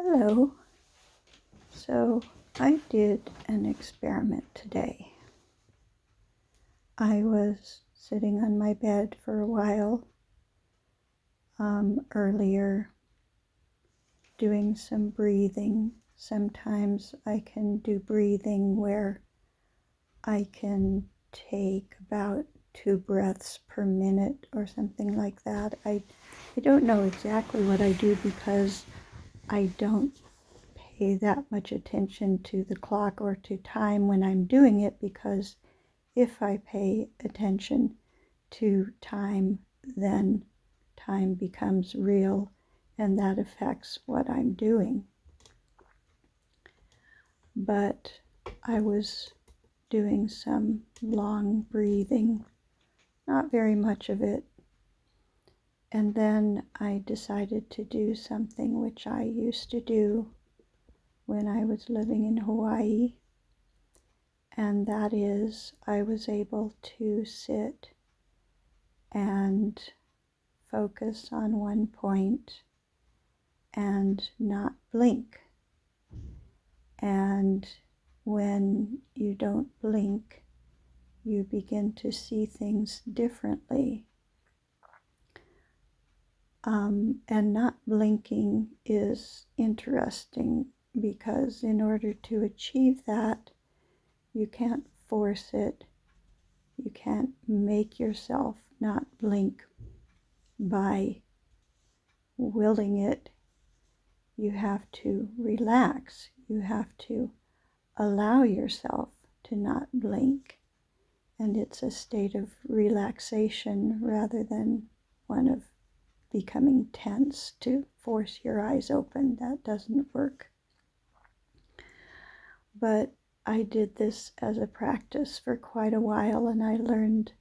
Hello. So I did an experiment today. I was sitting on my bed for a while earlier doing some breathing. Sometimes I can do breathing where I can take about 2 breaths per minute or something like that. I don't know exactly what I do because I don't pay that much attention to the clock or to time when I'm doing it, because if I pay attention to time, then time becomes real and that affects what I'm doing. But I was doing some long breathing, not very much of it, and then I decided to do something which I used to do when I was living in Hawaii, and that is I was able to sit and focus on one point and not blink. And when you don't blink, you begin to see things differently. And not blinking is interesting because in order to achieve that, you can't force it. You can't make yourself not blink by willing it. You have to relax. You have to allow yourself to not blink. And it's a state of relaxation rather than one of becoming tense to force your eyes open. That doesn't work. But I did this as a practice for quite a while, and I learned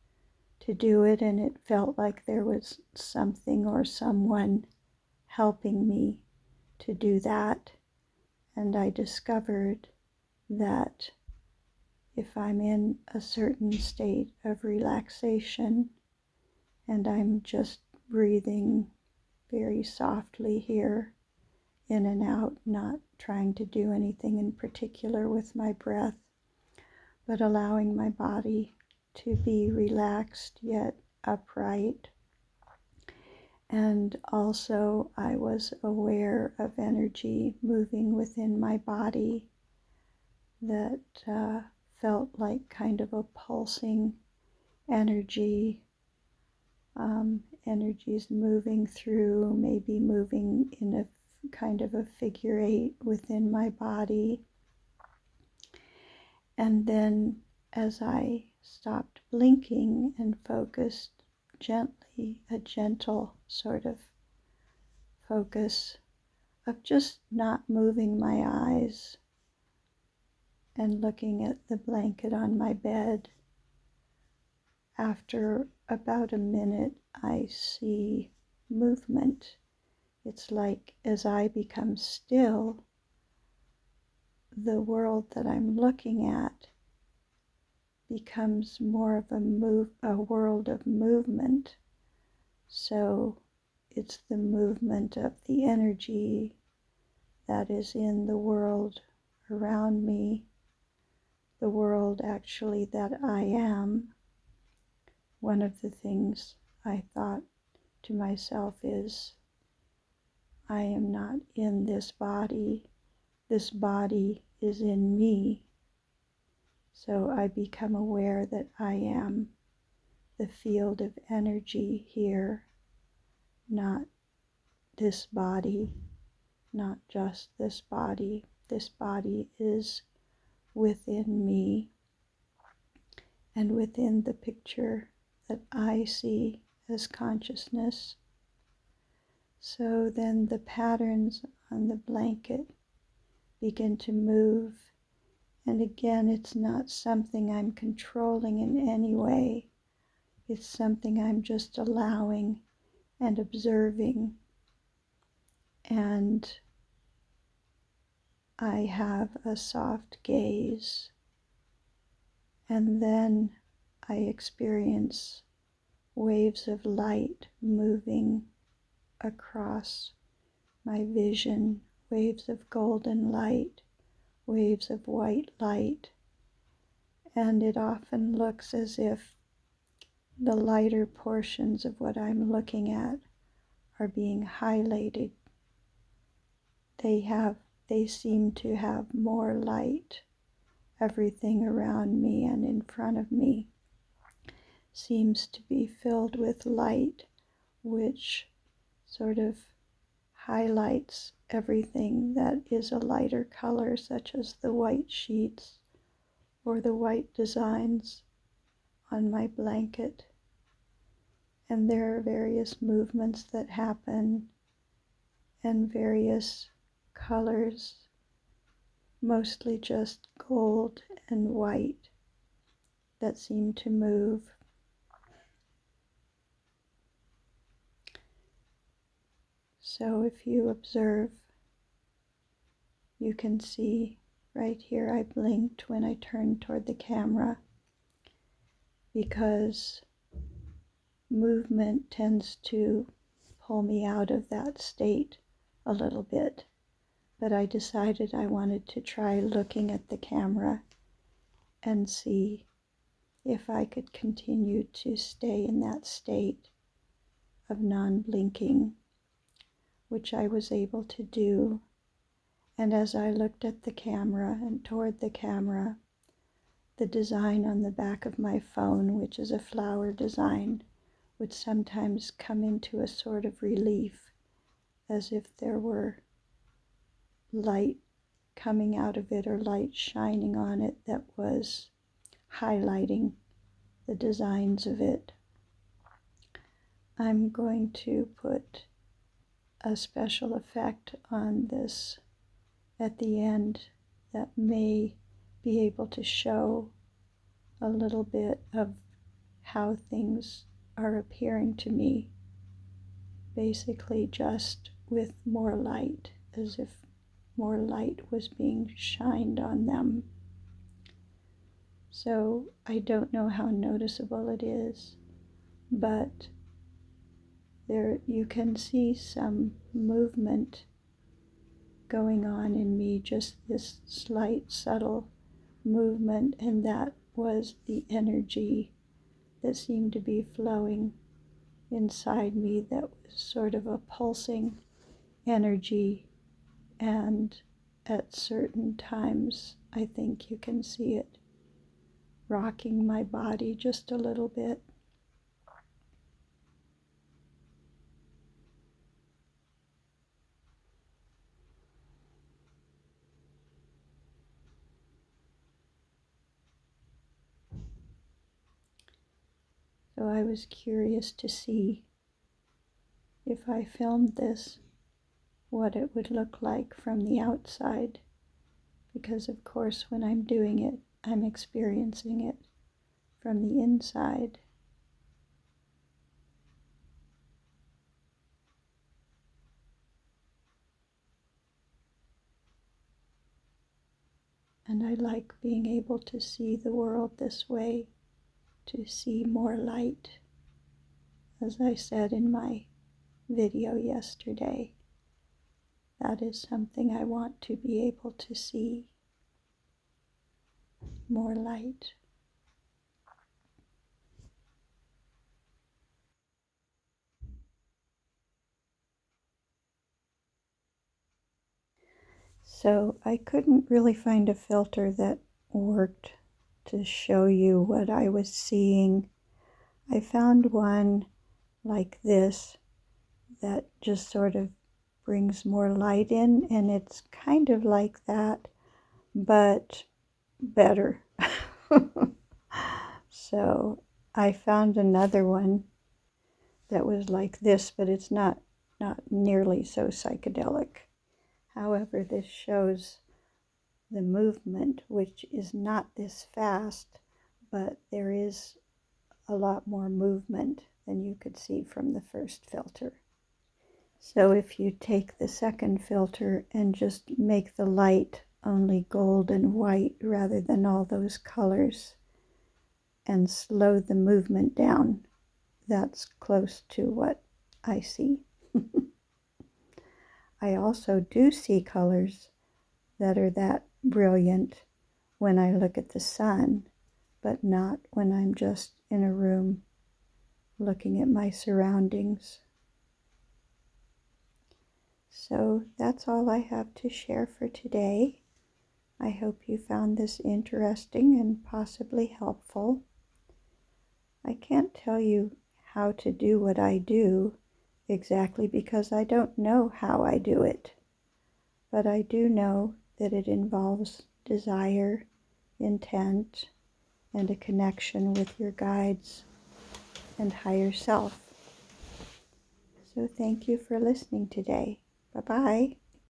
to do it, and it felt like there was something or someone helping me to do that. And I discovered that if I'm in a certain state of relaxation and I'm just breathing very softly here, in and out, not trying to do anything in particular with my breath, but allowing my body to be relaxed yet upright. And also I was aware of energy moving within my body that felt like kind of a pulsing energy. Energies moving through, maybe moving in a kind of a figure 8 within my body. And then as I stopped blinking and focused gently, a gentle sort of focus of just not moving my eyes and looking at the blanket on my bed, after about a minute I see movement. It's like as I become still, the world that I'm looking at becomes more of a world of movement. So it's the movement of the energy that is in the world around me, the world actually that I am. One of the things I thought to myself is, I am not in this body is in me. So I become aware that I am the field of energy here, not this body, not just this body. This body is within me and within the picture that I see as consciousness. So then the patterns on the blanket begin to move. And again, it's not something I'm controlling in any way. It's something I'm just allowing and observing. And I have a soft gaze. And then I experience waves of light moving across my vision, waves of golden light, waves of white light, and it often looks as if the lighter portions of what I'm looking at are being highlighted. They seem to have more light. Everything around me and in front of me seems to be filled with light, which sort of highlights everything that is a lighter color, such as the white sheets or the white designs on my blanket. And there are various movements that happen and various colors, mostly just gold and white, that seem to move. So if you observe, you can see right here I blinked when I turned toward the camera, because movement tends to pull me out of that state a little bit. But I decided I wanted to try looking at the camera and see if I could continue to stay in that state of non-blinking, which I was able to do. And as I looked at the camera and toward the camera, the design on the back of my phone, which is a flower design, would sometimes come into a sort of relief, as if there were light coming out of it or light shining on it that was highlighting the designs of it. I'm going to put a special effect on this at the end that may be able to show a little bit of how things are appearing to me, basically just with more light, as if more light was being shined on them. So I don't know how noticeable it is, but there you can see some movement going on in me, just this slight, subtle movement, and that was the energy that seemed to be flowing inside me, that was sort of a pulsing energy, and at certain times I think you can see it rocking my body just a little bit. So I was curious to see, if I filmed this, what it would look like from the outside, because of course when I'm doing it, I'm experiencing it from the inside. And I like being able to see the world this way, to see more light. As I said in my video yesterday, that is something I want to be able to see, more light. So I couldn't really find a filter that worked to show you what I was seeing. I found one like this that just sort of brings more light in, and it's kind of like that, but better. So I found another one that was like this, but it's not nearly so psychedelic. However, this shows the movement, which is not this fast, but there is a lot more movement than you could see from the first filter. So if you take the second filter and just make the light only gold and white rather than all those colors, and slow the movement down, that's close to what I see. I also do see colors that are that brilliant when I look at the sun, but not when I'm just in a room looking at my surroundings. So that's all I have to share for today. I hope you found this interesting and possibly helpful. I can't tell you how to do what I do exactly because I don't know how I do it, but I do know that it involves desire, intent, and a connection with your guides and higher self. So thank you for listening today. Bye-bye.